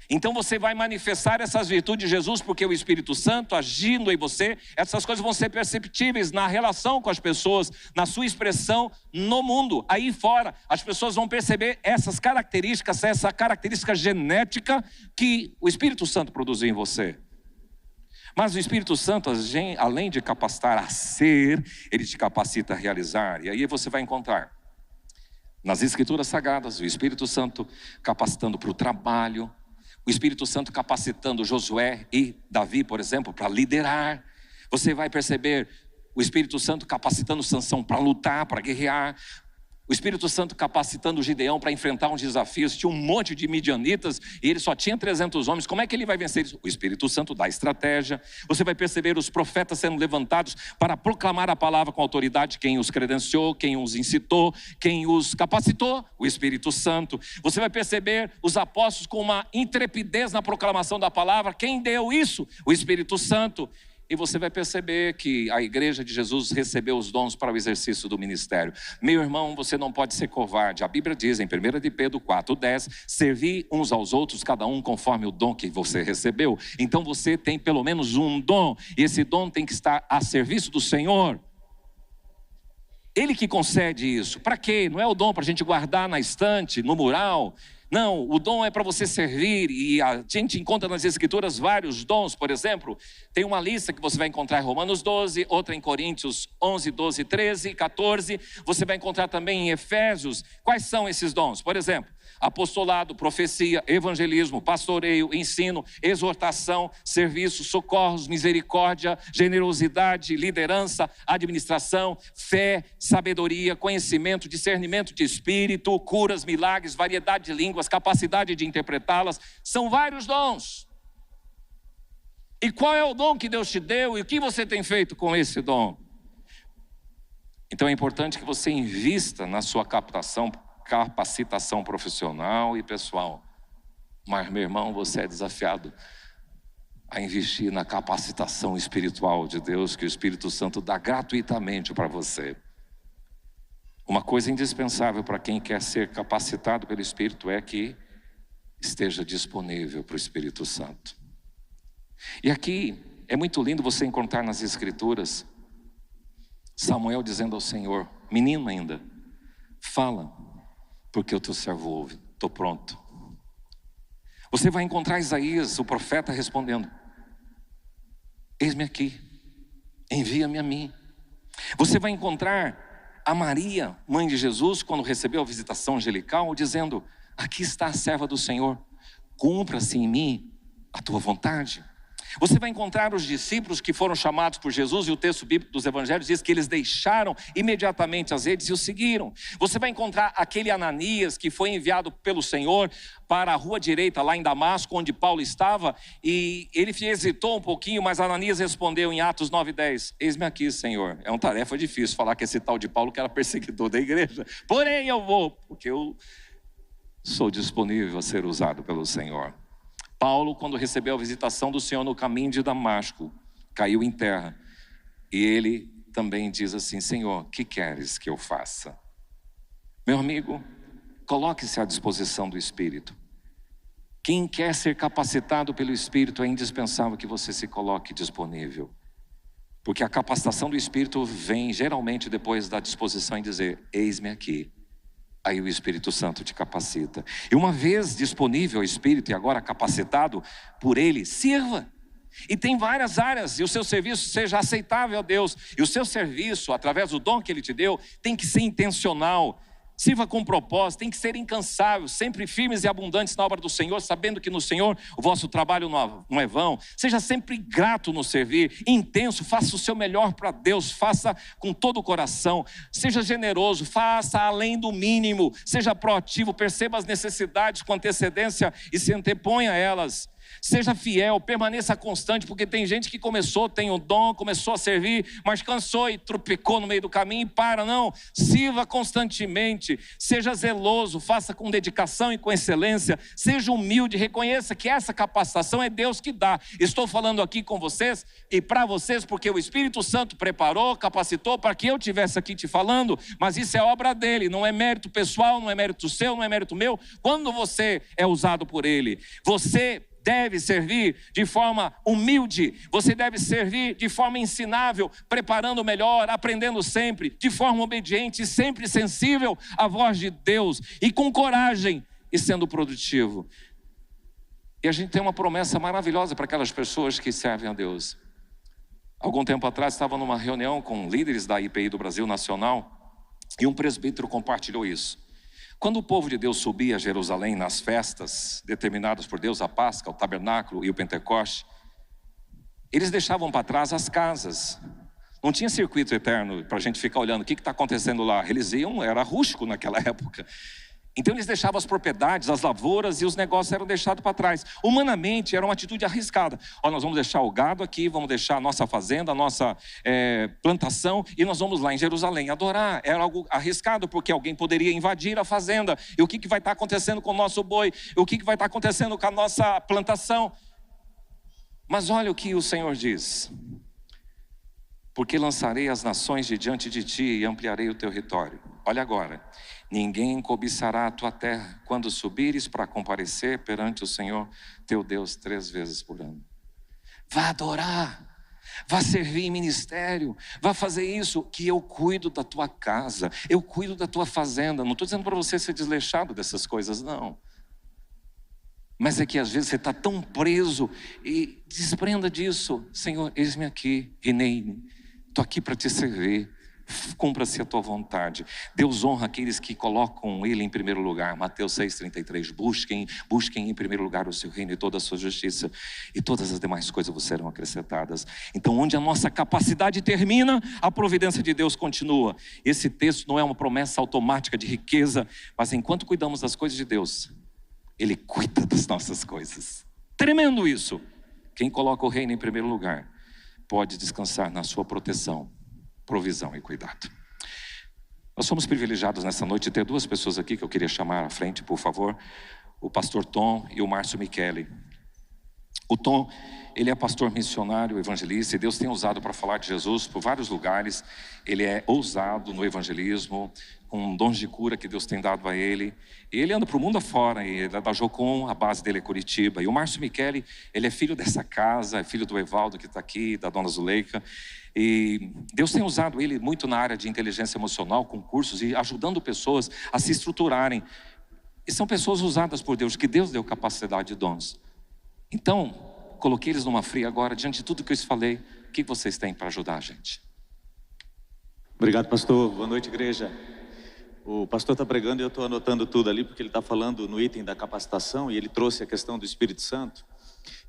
Então você vai manifestar essas virtudes de Jesus, porque o Espírito Santo agindo em você, essas coisas vão ser perceptíveis na relação com as pessoas, na sua expressão no mundo. Aí fora, as pessoas vão perceber essas características, essa característica genética que o Espírito Santo produziu em você. Mas o Espírito Santo, além de capacitar a ser, ele te capacita a realizar. E aí você vai encontrar nas Escrituras Sagradas o Espírito Santo capacitando para o trabalho, o Espírito Santo capacitando Josué e Davi, por exemplo, para liderar. Você vai perceber o Espírito Santo capacitando Sansão para lutar, para guerrear. O Espírito Santo capacitando Gideão para enfrentar uns desafios. Tinha um monte de midianitas e ele só tinha 300 homens. Como é que ele vai vencer isso? O Espírito Santo dá estratégia. Você vai perceber os profetas sendo levantados para proclamar a palavra com autoridade. Quem os credenciou, quem os incitou, quem os capacitou? O Espírito Santo. Você vai perceber os apóstolos com uma intrepidez na proclamação da palavra. Quem deu isso? O Espírito Santo. E você vai perceber que a igreja de Jesus recebeu os dons para o exercício do ministério. Meu irmão, você não pode ser covarde. A Bíblia diz em 1 de Pedro 4:10, servir uns aos outros, cada um conforme o dom que você recebeu. Então você tem pelo menos um dom, e esse dom tem que estar a serviço do Senhor. Ele que concede isso. Para quê? Não é o dom para a gente guardar na estante, no mural. Não, o dom é para você servir, e a gente encontra nas Escrituras vários dons. Por exemplo, tem uma lista que você vai encontrar em Romanos 12, outra em Coríntios 11, 12, 13, 14. Você vai encontrar também em Efésios. Quais são esses dons? Por exemplo, apostolado, profecia, evangelismo, pastoreio, ensino, exortação, serviço, socorros, misericórdia, generosidade, liderança, administração, fé, sabedoria, conhecimento, discernimento de espírito, curas, milagres, variedade de línguas, capacidade de interpretá-las. São vários dons. E qual é o dom que Deus te deu e o que você tem feito com esse dom? Então é importante que você invista na sua capacitação profissional e pessoal. Mas, meu irmão, você é desafiado a investir na capacitação espiritual de Deus, que o Espírito Santo dá gratuitamente para você. Uma coisa indispensável para quem quer ser capacitado pelo Espírito é que esteja disponível para o Espírito Santo. E aqui é muito lindo você encontrar nas Escrituras Samuel dizendo ao Senhor: menino ainda, fala, porque o teu servo ouve, estou pronto. Você vai encontrar Isaías, o profeta, respondendo: eis-me aqui, envia-me a mim. Você vai encontrar a Maria, mãe de Jesus, quando recebeu a visitação angelical, dizendo: aqui está a serva do Senhor, cumpra-se em mim a tua vontade. Você vai encontrar os discípulos que foram chamados por Jesus, e o texto bíblico dos evangelhos diz que eles deixaram imediatamente as redes e o seguiram. Você vai encontrar aquele Ananias que foi enviado pelo Senhor para a rua direita lá em Damasco, onde Paulo estava, e ele hesitou um pouquinho, mas Ananias respondeu em Atos 9:10, eis-me aqui, Senhor. É uma tarefa difícil falar que esse tal de Paulo que era perseguidor da igreja, porém eu vou, porque eu sou disponível a ser usado pelo Senhor. Paulo, quando recebeu a visitação do Senhor no caminho de Damasco, caiu em terra. E ele também diz assim: Senhor, o que queres que eu faça? Meu amigo, coloque-se à disposição do Espírito. Quem quer ser capacitado pelo Espírito, é indispensável que você se coloque disponível. Porque a capacitação do Espírito vem geralmente depois da disposição em dizer: eis-me aqui. Aí o Espírito Santo te capacita. E uma vez disponível ao Espírito e agora capacitado por Ele, sirva. E tem várias áreas, e o seu serviço seja aceitável a Deus. E o seu serviço, através do dom que Ele te deu, tem que ser intencional. Sirva com propósito, tem que ser incansável, sempre firmes e abundantes na obra do Senhor, sabendo que no Senhor o vosso trabalho não é vão. Seja sempre grato no servir, intenso, faça o seu melhor para Deus, faça com todo o coração. Seja generoso, faça além do mínimo, seja proativo, perceba as necessidades com antecedência e se anteponha a elas. Seja fiel, permaneça constante, porque tem gente que começou, tem o dom, começou a servir, mas cansou e tropicou no meio do caminho e para. Não, sirva constantemente, seja zeloso, faça com dedicação e com excelência, seja humilde, reconheça que essa capacitação é Deus que dá. Estou falando aqui com vocês e para vocês porque o Espírito Santo preparou, capacitou para que eu estivesse aqui te falando, mas isso é obra dele, não é mérito pessoal, não é mérito seu, não é mérito meu. Quando você é usado por ele, você deve servir de forma humilde, você deve servir de forma ensinável, preparando melhor, aprendendo sempre, de forma obediente, sempre sensível à voz de Deus e com coragem e sendo produtivo. E a gente tem uma promessa maravilhosa para aquelas pessoas que servem a Deus. Algum tempo atrás estava numa reunião com líderes da IPI do Brasil Nacional e um presbítero compartilhou isso. Quando o povo de Deus subia a Jerusalém nas festas determinadas por Deus, a Páscoa, o Tabernáculo e o Pentecoste, eles deixavam para trás as casas. Não tinha circuito eterno para a gente ficar olhando o que está acontecendo lá. Eles iam, era rústico naquela época. Então eles deixavam as propriedades, as lavouras e os negócios eram deixados para trás. Humanamente era uma atitude arriscada. Nós vamos deixar o gado aqui, vamos deixar a nossa fazenda, a nossa plantação e nós vamos lá em Jerusalém adorar. Era algo arriscado porque alguém poderia invadir a fazenda. E o que vai estar acontecendo com o nosso boi? O que vai estar acontecendo com a nossa plantação? Mas olha o que o Senhor diz. Porque lançarei as nações de diante de ti e ampliarei o teu território. Olha agora. Ninguém cobiçará a tua terra quando subires para comparecer perante o Senhor teu Deus 3 vezes por ano. Vá adorar, vá servir em ministério, vá fazer isso, que eu cuido da tua casa, eu cuido da tua fazenda. Não estou dizendo para você ser desleixado dessas coisas, não. Mas é que às vezes você está tão preso e desprenda disso. Senhor, eis-me aqui, Rinei, estou aqui para te servir. Cumpra-se a tua vontade. Deus honra aqueles que colocam Ele em primeiro lugar. Mateus 6,33. Busquem em primeiro lugar o seu reino e toda a sua justiça, e todas as demais coisas vos serão acrescentadas. Então, onde a nossa capacidade termina, a providência de Deus continua. Esse texto não é uma promessa automática de riqueza, mas enquanto cuidamos das coisas de Deus, Ele cuida das nossas coisas. Tremendo isso. Quem coloca o reino em primeiro lugar pode descansar na sua proteção, provisão e cuidado. Nós somos privilegiados nessa noite de ter 2 pessoas aqui que eu queria chamar à frente, por favor. O pastor Tom e o Márcio Michele. O Tom, ele é pastor missionário, evangelista, e Deus tem usado para falar de Jesus por vários lugares. Ele é ousado no evangelismo, com dons de cura que Deus tem dado a ele. E ele anda para o mundo afora, e ele é da Jocum, a base dele é Curitiba. E o Márcio Michele, ele é filho dessa casa, é filho do Evaldo que está aqui, da dona Zuleika. E Deus tem usado ele muito na área de inteligência emocional, com cursos e ajudando pessoas a se estruturarem. E são pessoas usadas por Deus, que Deus deu capacidade e dons. Então, coloquei eles numa fria agora, diante de tudo que eu lhes falei. O que vocês têm para ajudar a gente? Obrigado, pastor. Boa noite, igreja. O pastor está pregando e eu estou anotando tudo ali, porque ele está falando no item da capacitação e ele trouxe a questão do Espírito Santo.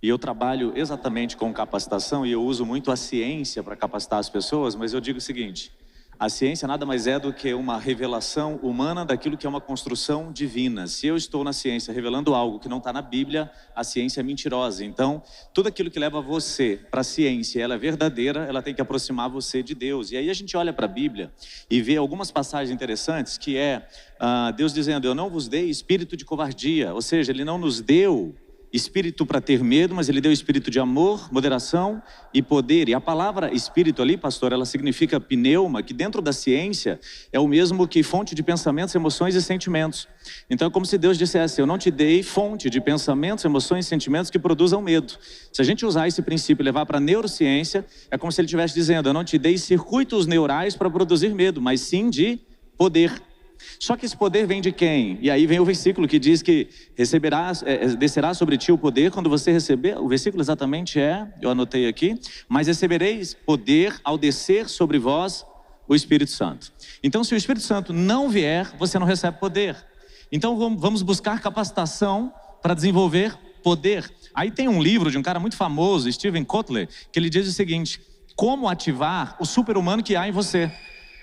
E eu trabalho exatamente com capacitação e eu uso muito a ciência para capacitar as pessoas, mas eu digo o seguinte: a ciência nada mais é do que uma revelação humana daquilo que é uma construção divina. Se eu estou na ciência revelando algo que não está na Bíblia, a ciência é mentirosa. Então, tudo aquilo que leva você para a ciência, ela é verdadeira, ela tem que aproximar você de Deus. E aí a gente olha para a Bíblia e vê algumas passagens interessantes, que é Deus dizendo: eu não vos dei espírito de covardia. Ou seja, Ele não nos deu espírito para ter medo, mas Ele deu espírito de amor, moderação e poder. E a palavra espírito ali, pastor, ela significa pneuma, que dentro da ciência é o mesmo que fonte de pensamentos, emoções e sentimentos. Então é como se Deus dissesse: eu não te dei fonte de pensamentos, emoções e sentimentos que produzam medo. Se a gente usar esse princípio e levar para a neurociência, é como se Ele estivesse dizendo: eu não te dei circuitos neurais para produzir medo, mas sim de poder. Só que esse poder vem de quem? E aí vem o versículo que diz que descerá sobre ti o poder quando você receber. O versículo exatamente eu anotei aqui: mas recebereis poder ao descer sobre vós o Espírito Santo. Então, se o Espírito Santo não vier, você não recebe poder. Então vamos buscar capacitação para desenvolver poder. Aí tem um livro de um cara muito famoso, Steven Kotler, que ele diz o seguinte: como ativar o super-humano que há em você.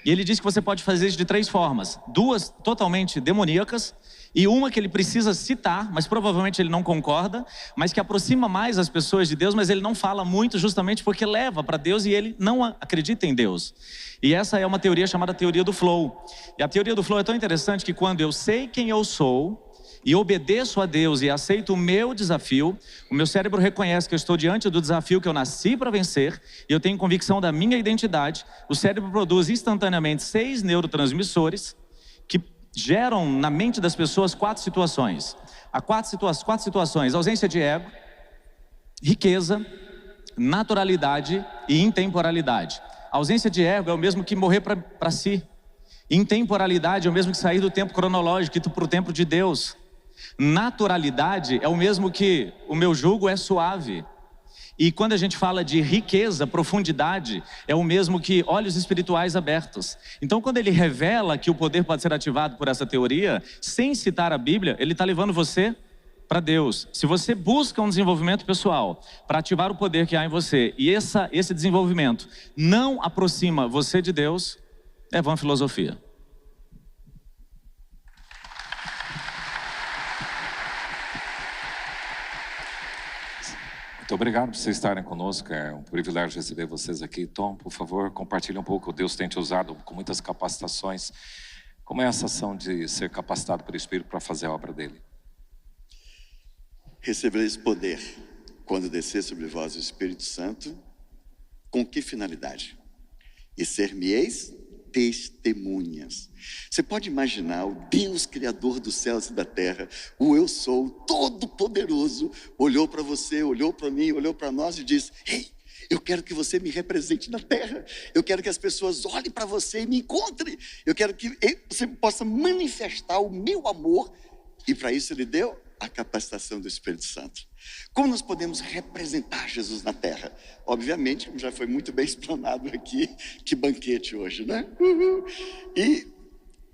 E ele diz que você pode fazer isso de 3 formas: 2 totalmente demoníacas e uma que ele precisa citar, mas provavelmente ele não concorda, mas que aproxima mais as pessoas de Deus, mas ele não fala muito justamente porque leva para Deus e ele não acredita em Deus. E essa é uma teoria chamada teoria do flow. E a teoria do flow é tão interessante que quando eu sei quem eu sou e obedeço a Deus e aceito o meu desafio, o meu cérebro reconhece que eu estou diante do desafio que eu nasci para vencer, e eu tenho convicção da minha identidade. O cérebro produz instantaneamente 6 neurotransmissores que geram na mente das pessoas 4 situações. Há 4 situações: ausência de ego, riqueza, naturalidade e intemporalidade. A ausência de ego é o mesmo que morrer para si. Intemporalidade é o mesmo que sair do tempo cronológico e ir para o tempo de Deus. Naturalidade é o mesmo que o meu jugo é suave. E quando a gente fala de riqueza, profundidade, é o mesmo que olhos espirituais abertos. Então, quando ele revela que o poder pode ser ativado por essa teoria, sem citar a Bíblia, ele está levando você para Deus. Se você busca um desenvolvimento pessoal para ativar o poder que há em você, e esse desenvolvimento não aproxima você de Deus, é vã filosofia. Muito obrigado por vocês estarem conosco, é um privilégio receber vocês aqui. Tom, por favor, compartilhe um pouco. Deus tem te usado com muitas capacitações. Como é essa ação de ser capacitado pelo Espírito para fazer a obra dele? Recebereis poder quando descer sobre vós o Espírito Santo. Com que finalidade? E ser-me-eis testemunhas. Você pode imaginar o Deus Criador dos céus e da terra, o Eu Sou, todo-poderoso, olhou para você, olhou para mim, olhou para nós e disse: ei, eu quero que você me represente na terra, eu quero que as pessoas olhem para você e me encontrem, eu quero que você possa manifestar o meu amor, e para isso ele deu a capacitação do Espírito Santo. Como nós podemos representar Jesus na terra? Obviamente, como já foi muito bem explanado aqui, que banquete hoje, né?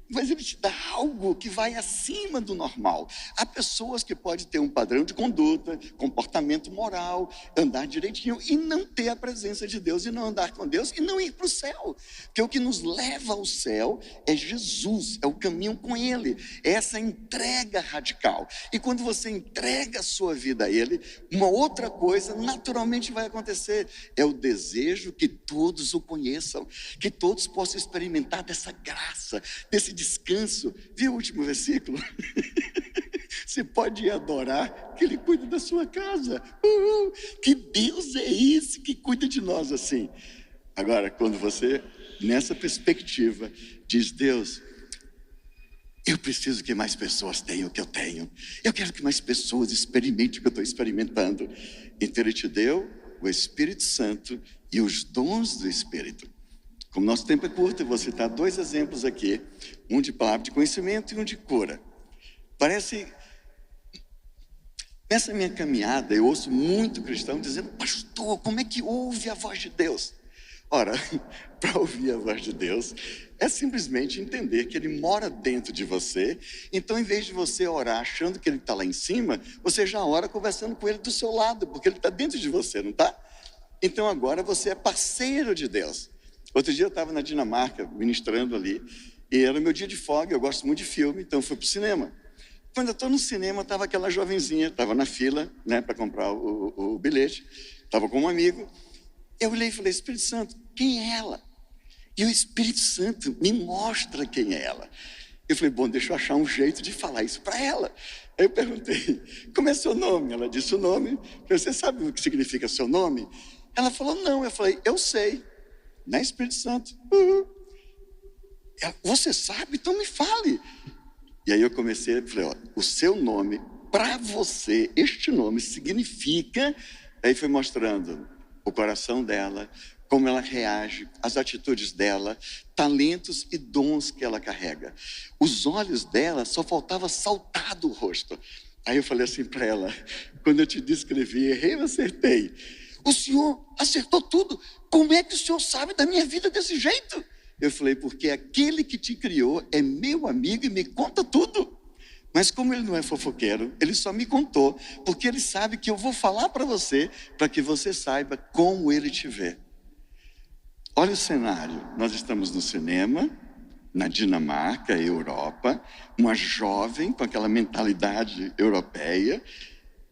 Mas ele te dá algo que vai acima do normal. Há pessoas que podem ter um padrão de conduta, comportamento moral, andar direitinho e não ter a presença de Deus, e não andar com Deus e não ir para o céu. Porque o que nos leva ao céu é Jesus, é o caminho com Ele, é essa entrega radical. E quando você entrega a sua vida a Ele, uma outra coisa naturalmente vai acontecer, é o desejo que todos o conheçam, que todos possam experimentar dessa graça, desse descanso. Viu o último versículo? Você pode ir adorar, que Ele cuida da sua casa. Que Deus é esse que cuida de nós assim. Agora, quando você, nessa perspectiva, diz: Deus, eu preciso que mais pessoas tenham o que eu tenho, eu quero que mais pessoas experimentem o que eu estou experimentando. Então Ele te deu o Espírito Santo e os dons do Espírito. Como nosso tempo é curto, eu vou citar 2 exemplos aqui, um de palavra de conhecimento e um de cura. Nessa minha caminhada, eu ouço muito cristão dizendo: pastor, como é que ouve a voz de Deus? Ora, para ouvir a voz de Deus, é simplesmente entender que Ele mora dentro de você. Então, em vez de você orar achando que Ele está lá em cima, você já ora conversando com Ele do seu lado, porque Ele está dentro de você, não está? Então, agora você é parceiro de Deus. Outro dia eu estava na Dinamarca, ministrando ali, e era meu dia de folga, eu gosto muito de filme, então eu fui para o cinema. Quando eu estou no cinema, estava aquela jovenzinha, estava na fila, né, para comprar o bilhete, estava com um amigo. Eu olhei e falei: Espírito Santo, quem é ela? E o Espírito Santo me mostra quem é ela. Eu falei: bom, deixa eu achar um jeito de falar isso para ela. Aí eu perguntei: como é seu nome? Ela disse o nome. Eu falei: você sabe o que significa seu nome? Ela falou: não. Eu falei: eu sei. Né, Espírito Santo? Você sabe? Então me fale. E aí eu comecei, falei: ó, o seu nome, para você, este nome significa... Aí foi mostrando o coração dela, como ela reage, as atitudes dela, talentos e dons que ela carrega. Os olhos dela só faltava saltar do rosto. Aí eu falei assim para ela: quando eu te descrevi, errei ou acertei? O senhor acertou tudo. Como é que o senhor sabe da minha vida desse jeito? Eu falei: porque aquele que te criou é meu amigo e me conta tudo. Mas como ele não é fofoqueiro, ele só me contou, porque ele sabe que eu vou falar para você, para que você saiba como ele te vê. Olha o cenário. Nós estamos no cinema, na Dinamarca, Europa, uma jovem com aquela mentalidade europeia,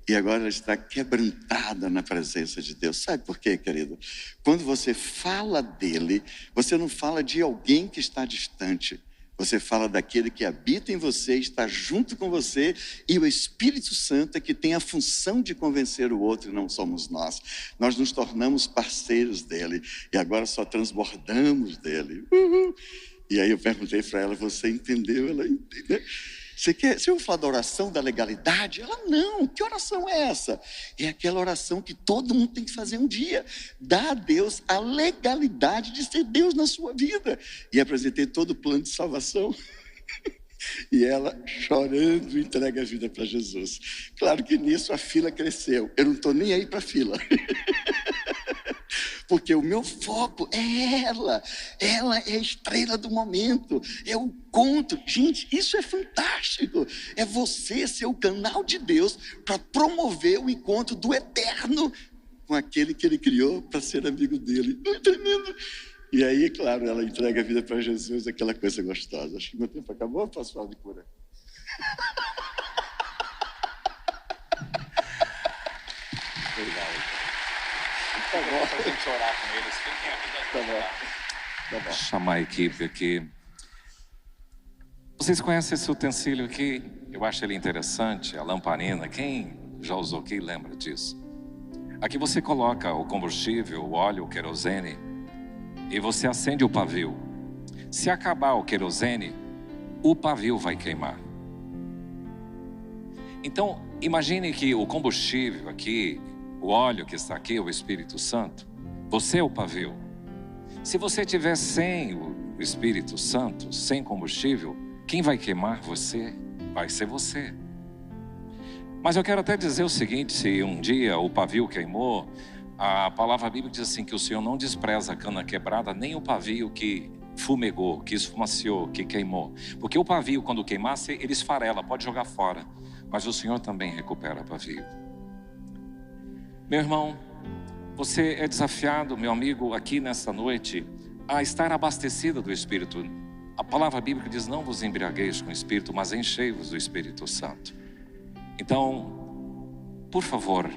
e agora ela está quebrantada na presença de Deus. Sabe por quê, querido? Quando você fala dele, você não fala de alguém que está distante. Você fala daquele que habita em você, está junto com você, e o Espírito Santo é que tem a função de convencer o outro, e não somos nós. Nós nos tornamos parceiros dele, e agora só transbordamos dele. E aí eu perguntei para ela, você entendeu? Ela entendeu. Você ouviu falar da oração da legalidade? Ela, não, que oração é essa? É aquela oração que todo mundo tem que fazer um dia. Dá a Deus a legalidade de ser Deus na sua vida. E apresentei todo o plano de salvação. E ela, chorando, entrega a vida para Jesus. Claro que nisso a fila cresceu. Eu não estou nem aí para a fila. Porque o meu foco é ela. Ela é a estrela do momento. É o encontro. Gente, isso é fantástico. É você ser o canal de Deus para promover o encontro do eterno com aquele que ele criou para ser amigo dele. Não é tremendo? E aí, claro, ela entrega a vida para Jesus, aquela coisa gostosa. Acho que meu tempo acabou, posso falar de cura? A gente orar com eles. Quem tem a vida Tá bom. Chamar a equipe aqui. Vocês conhecem esse utensílio aqui? Eu acho ele interessante, a lamparina. Quem já usou aqui lembra disso? Aqui você coloca o combustível, o óleo, o querosene, e você acende o pavio. Se acabar o querosene, o pavio vai queimar. Então, imagine que o combustível aqui, o óleo que está aqui, o Espírito Santo, você é o pavio. Se você tiver sem o Espírito Santo, sem combustível, quem vai queimar você? Vai ser você. Mas eu quero até dizer o seguinte, se um dia o pavio queimou, a palavra bíblica diz assim, que o Senhor não despreza a cana quebrada, nem o pavio que fumegou, que esfumaciou, que queimou. Porque o pavio, quando queimasse, ele esfarela, pode jogar fora. Mas o Senhor também recupera o pavio. Meu irmão, você é desafiado, meu amigo, aqui nesta noite, a estar abastecido do Espírito. A palavra bíblica diz, não vos embriagueis com o Espírito, mas enchei-vos do Espírito Santo. Então, por favor,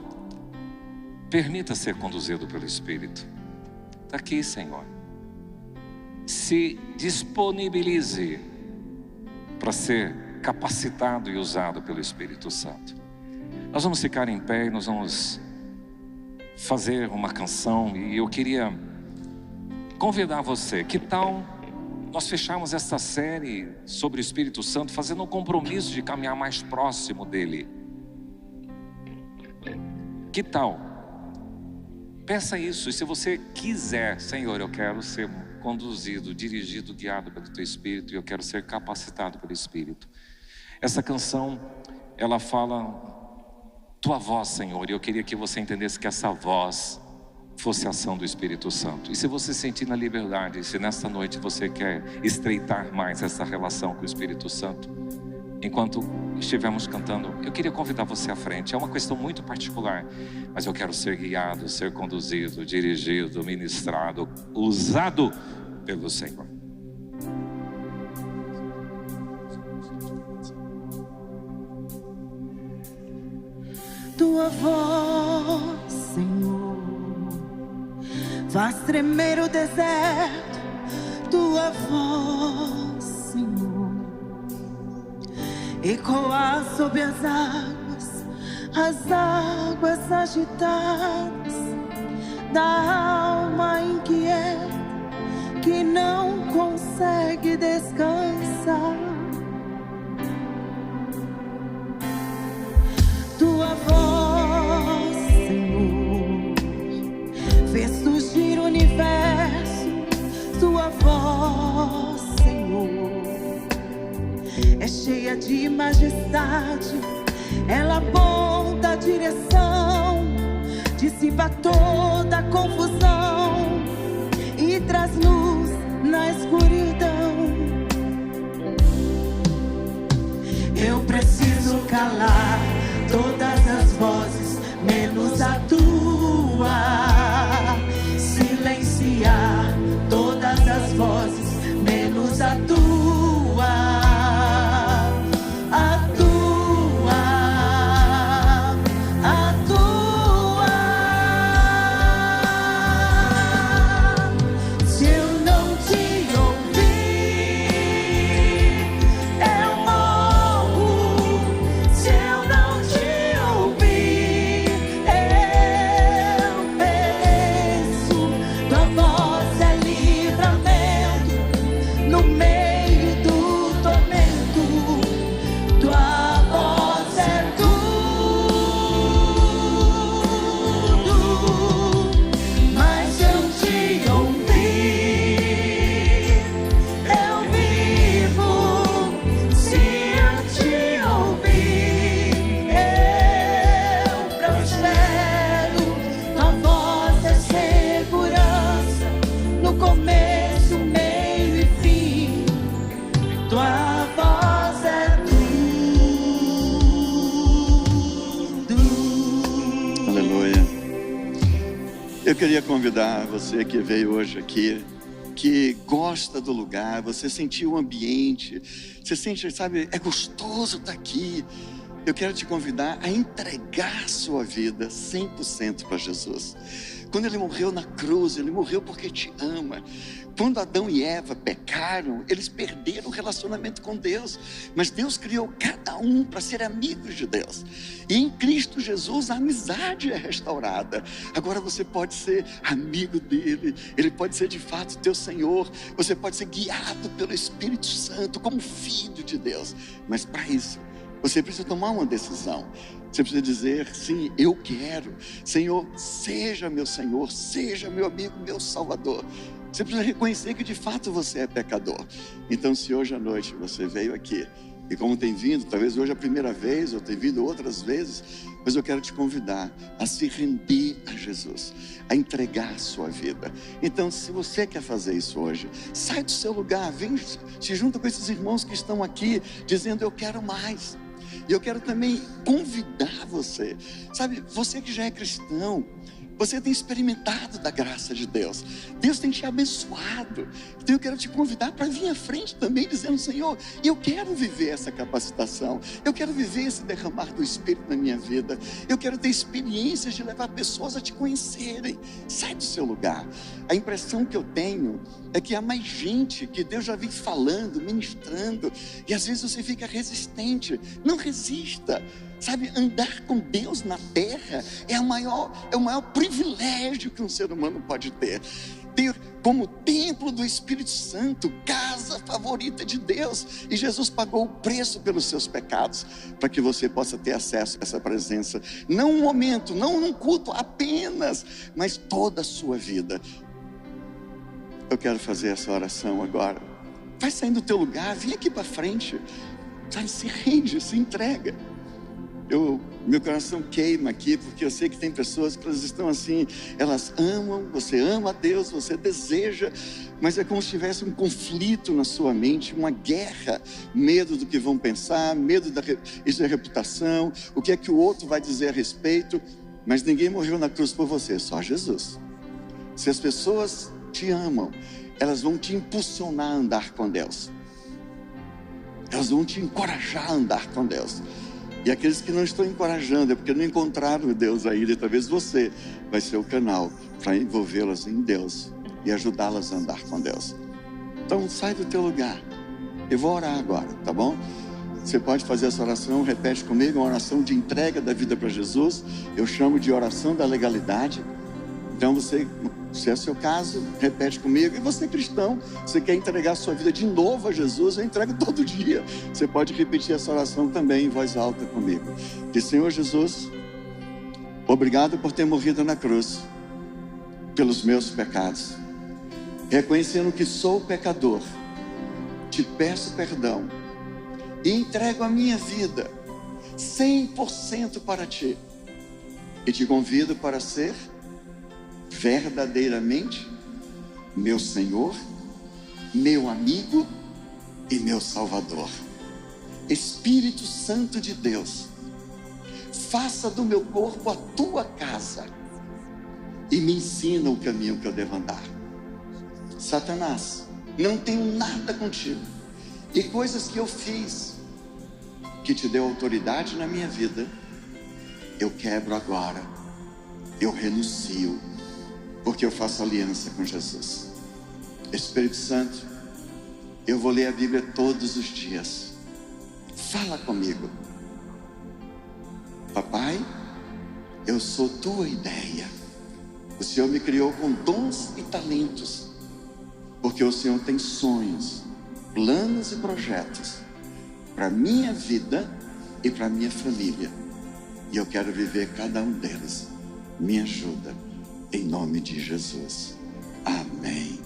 permita ser conduzido pelo Espírito. Está aqui, Senhor. Se disponibilize para ser capacitado e usado pelo Espírito Santo. Nós vamos ficar em pé e nós vamos fazer uma canção. E eu queria convidar você, que tal nós fecharmos essa série sobre o Espírito Santo, fazendo um compromisso de caminhar mais próximo dele? Que tal? Peça isso, e se você quiser, Senhor, eu quero ser conduzido, dirigido, guiado pelo Teu Espírito, e eu quero ser capacitado pelo Espírito. Essa canção, ela fala Tua voz, Senhor, e eu queria que você entendesse que essa voz fosse a ação do Espírito Santo. E se você sentir na liberdade, se nesta noite você quer estreitar mais essa relação com o Espírito Santo, enquanto estivermos cantando, eu queria convidar você à frente. É uma questão muito particular, mas eu quero ser guiado, ser conduzido, dirigido, ministrado, usado pelo Senhor. Tua voz, Senhor, faz tremer o deserto. Tua voz, Senhor, ecoar sobre as águas agitadas da alma inquieta que não consegue descansar. Tua voz, Senhor, fez surgir o universo. Tua voz, Senhor, é cheia de majestade. Ela aponta a direção, dissipa toda a confusão e traz luz na escuridão. Eu preciso calar todas as vozes, menos a tua. Silenciar todas as vozes, menos a tua. Eu queria convidar você que veio hoje aqui, que gosta do lugar, você sentiu o ambiente, você sente, sabe, é gostoso estar aqui. Eu quero te convidar a entregar sua vida 100% para Jesus. Quando Ele morreu na cruz, Ele morreu porque te ama. Quando Adão e Eva pecaram, eles perderam o relacionamento com Deus. Mas Deus criou cada um para ser amigos de Deus. E em Cristo Jesus a amizade é restaurada. Agora você pode ser amigo dEle. Ele pode ser de fato teu Senhor. Você pode ser guiado pelo Espírito Santo como filho de Deus. Mas para isso, você precisa tomar uma decisão. Você precisa dizer, sim, eu quero. Senhor, seja meu Senhor, seja meu amigo, meu Salvador. Você precisa reconhecer que de fato você é pecador. Então, se hoje à noite você veio aqui, e como tem vindo, talvez hoje é a primeira vez, ou tem vindo outras vezes, mas eu quero te convidar a se render a Jesus, a entregar a sua vida. Então, se você quer fazer isso hoje, sai do seu lugar, vem, se junta com esses irmãos que estão aqui, dizendo, eu quero mais. E eu quero também convidar você, sabe, você que já é cristão, você tem experimentado da graça de Deus. Deus tem te abençoado. Então eu quero te convidar para vir à frente também, dizendo, Senhor, eu quero viver essa capacitação. Eu quero viver esse derramar do Espírito na minha vida. Eu quero ter experiências de levar pessoas a te conhecerem. Sai do seu lugar. A impressão que eu tenho é que há mais gente que Deus já vem falando, ministrando, e às vezes você fica resistente. Não resista. Sabe, andar com Deus na terra é o maior privilégio que um ser humano pode ter. Ter como templo do Espírito Santo, casa favorita de Deus. E Jesus pagou o preço pelos seus pecados, para que você possa ter acesso a essa presença. Não um momento, não num culto apenas, mas toda a sua vida. Eu quero fazer essa oração agora. Vai saindo do teu lugar, vem aqui para frente. Sabe, se rende, se entrega. Meu coração queima aqui, porque eu sei que tem pessoas que elas estão assim, elas amam, você ama a Deus, você deseja, mas é como se tivesse um conflito na sua mente, uma guerra, medo do que vão pensar, medo da reputação, o que é que o outro vai dizer a respeito. Mas ninguém morreu na cruz por você, só Jesus. Se as pessoas te amam, elas vão te impulsionar a andar com Deus, elas vão te encorajar a andar com Deus. E aqueles que não estão encorajando é porque não encontraram Deus ainda. E talvez você vai ser o canal para envolvê-las em Deus e ajudá-las a andar com Deus. Então sai do teu lugar. Eu vou orar agora, tá bom? Você pode fazer essa oração, repete comigo, uma oração de entrega da vida para Jesus. Eu chamo de oração da legalidade. Então você, se é o seu caso, repete comigo. E você cristão, você quer entregar a sua vida de novo a Jesus, eu entrego todo dia. Você pode repetir essa oração também em voz alta comigo. Diz, Senhor Jesus, obrigado por ter morrido na cruz pelos meus pecados. Reconhecendo que sou pecador, te peço perdão e entrego a minha vida 100% para ti. E te convido para ser verdadeiramente meu Senhor, meu amigo e meu Salvador. Espírito Santo de Deus, faça do meu corpo a tua casa e me ensina o caminho que eu devo andar. Satanás, não tenho nada contigo, e coisas que eu fiz que te deu autoridade na minha vida, eu quebro agora, eu renuncio, porque eu faço aliança com Jesus. Espírito Santo, eu vou ler a Bíblia todos os dias. Fala comigo. Papai, eu sou tua ideia. O Senhor me criou com dons e talentos, porque o Senhor tem sonhos, planos e projetos para minha vida e para minha família. E eu quero viver cada um deles. Me ajuda. Em nome de Jesus. Amém.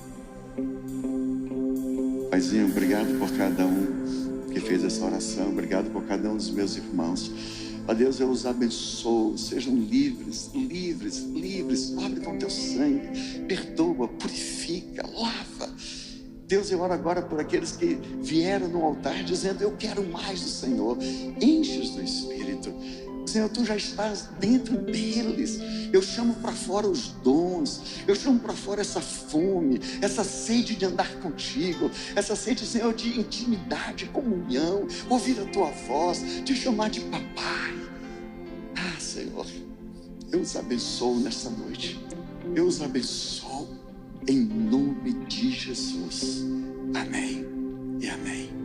Paizinho, obrigado por cada um que fez essa oração. Obrigado por cada um dos meus irmãos. Ó Deus, eu os abençoo. Sejam livres, livres, livres. Cobre com teu sangue. Perdoa, purifica, lava. Deus, eu oro agora por aqueles que vieram no altar dizendo, eu quero mais do Senhor. Enche-os do Espírito. Senhor, tu já estás dentro deles. Eu chamo para fora os dons, eu chamo para fora essa fome, essa sede de andar contigo, essa sede, Senhor, de intimidade, comunhão, ouvir a tua voz, te chamar de papai. Ah, Senhor, eu os abençoo nessa noite, eu os abençoo em nome de Jesus. Amém e amém.